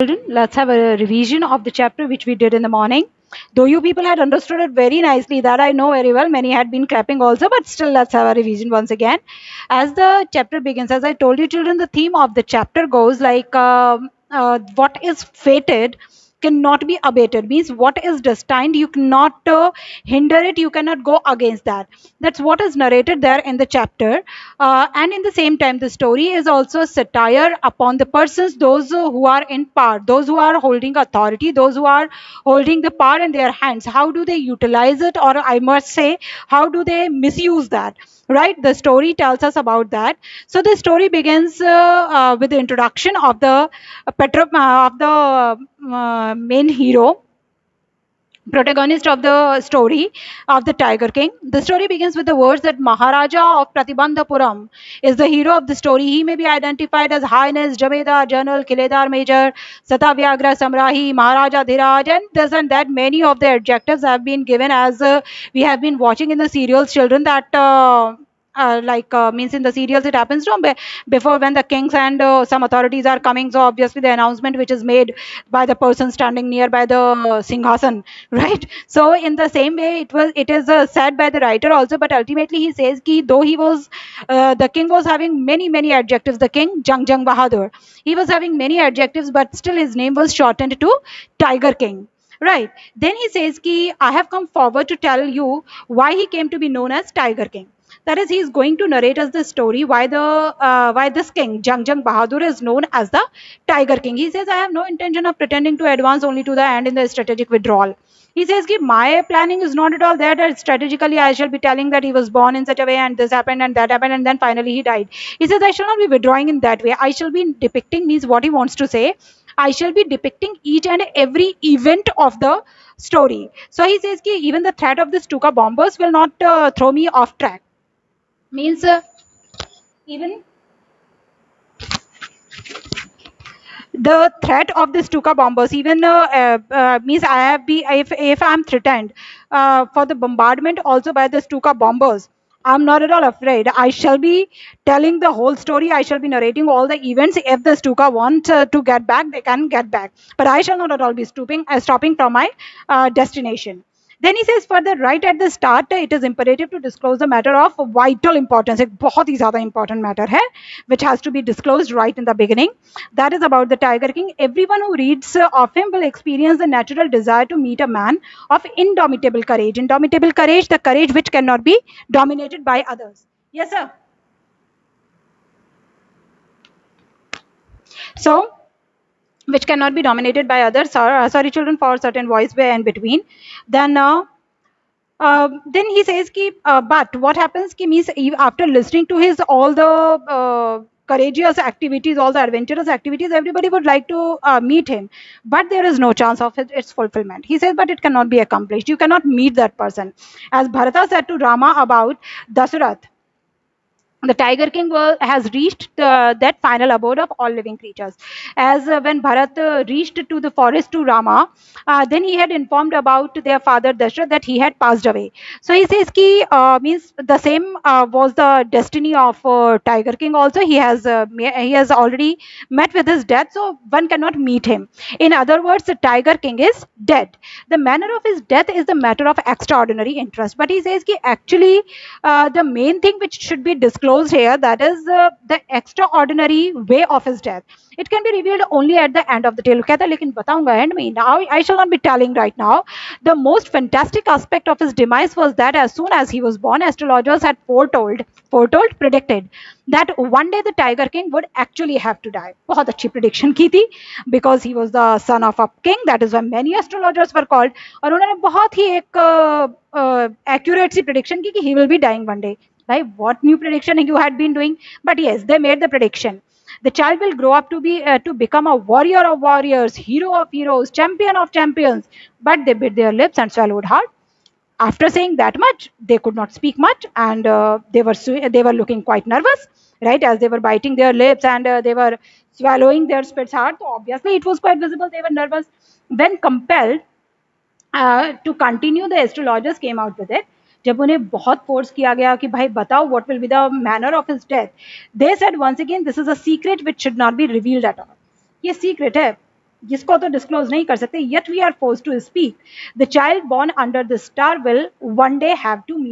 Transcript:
Children, let's have a revision of the chapter which we did in the morning. Though you people had understood it very nicely, that I know very well, many had been clapping also, but still let's have a revision once again. As the chapter begins, as I told you children, the theme of the chapter goes like what is fated cannot be abated, means what is destined you cannot hinder it, you cannot go against that. That's what is narrated there in the chapter. And in the same time, the story is also a satire upon the persons, those who are in power, those who are holding authority, those who are holding the power in their hands. How do they utilize it, or I must say, how do they misuse that? Right? The story tells us about that. So the story begins with the introduction of the main hero, protagonist of the story of the Tiger King. The story begins with the words that Maharaja of Pratibandhapuram is the hero of the story. He may be identified as Highness, Jamedar, General, Kiledar, Major, Satavyagra, Samrahi, Maharaja Dhiraj, and this and that. Many of the adjectives have been given as we have been watching in the serials, children, that. Means in the serials it happens before when the kings and some authorities are coming, so obviously the announcement which is made by the person standing near by the singhasan, right? So in the same way it is said by the writer also, but ultimately he says ki though he was the king was having many adjectives, the king Jang Bahadur, he was having many adjectives, but still his name was shortened to Tiger King. Right. Then he says ki I have come forward to tell you why he came to be known as Tiger King. That is, he is going to narrate us the story why this king Jang Bahadur is known as the Tiger King. He says, I have no intention of pretending to advance only to the end in the strategic withdrawal. He says, ki, my planning is not at all there that strategically I shall be telling that he was born in such a way and this happened and that happened and then finally he died. He says, I shall not be withdrawing in that way. I shall be depicting, means what he wants to say. I shall be depicting each and every event of the story. So he says, ki, even the threat of the Stuka bombers will not throw me off track. Means even the threat of the Stuka bombers, even means I have be if I am threatened for the bombardment also by the Stuka bombers, I'm not at all afraid. I shall be telling the whole story. I shall be narrating all the events. If the Stuka want to get back, they can get back. But I shall not at all be stopping from my destination. Then he says further, right at the start, it is imperative to disclose a matter of vital importance. एक बहुत ही ज़्यादा important matter है, which has to be disclosed right in the beginning. That is about the Tiger King. Everyone who reads of him will experience the natural desire to meet a man of indomitable courage. Indomitable courage, the courage which cannot be dominated by others. Yes, sir. So, which cannot be dominated by others, sorry children, for certain voice way and between. Then he says ki, but what happens ki means after listening to his all the courageous activities, all the adventurous activities, everybody would like to meet him, but there is no chance of its fulfillment. He says, but it cannot be accomplished. You cannot meet that person. As Bharata said to Rama about Dasarath, the Tiger King has reached that final abode of all living creatures. As when Bharat reached to the forest to Rama, then he had informed about their father Dashrath that he had passed away. So he says ki means the same was the destiny of Tiger King. Also, he has already met with his death, so one cannot meet him. In other words, the Tiger King is dead. The manner of his death is the matter of extraordinary interest. But he says ki actually the main thing which should be disclosed here, that is the extraordinary way of his death. It can be revealed only at the end of the tale. कहता है, लेकिन बताऊंगा end में. Now I shall not be telling right now. The most fantastic aspect of his demise was that as soon as he was born, astrologers had predicted that one day the Tiger King would actually have to die. बहुत अच्छी prediction की थी, because he was the son of a king. That is why many astrologers were called. और उन्होंने बहुत ही एक accurate सी prediction की कि he will be dying one day. Right? What new prediction you had been doing? But yes, they made the prediction. The child will grow up to become a warrior of warriors, hero of heroes, champion of champions. But they bit their lips and swallowed hard. After saying that much, they could not speak much, and they were looking quite nervous, right? As they were biting their lips and they were swallowing their spits hard. So obviously, it was quite visible they were nervous. When compelled to continue, the astrologers came out with it. जब उन्हें बहुत force किया गया कि भाई बताओ what will be the manner of his death, they said once again this is a secret which should not be revealed at all. ये secret है. जिसको तो डिस्क्लोज नहीं कर सकते, yet we are forced to speak. The child born under the star will one day have to meet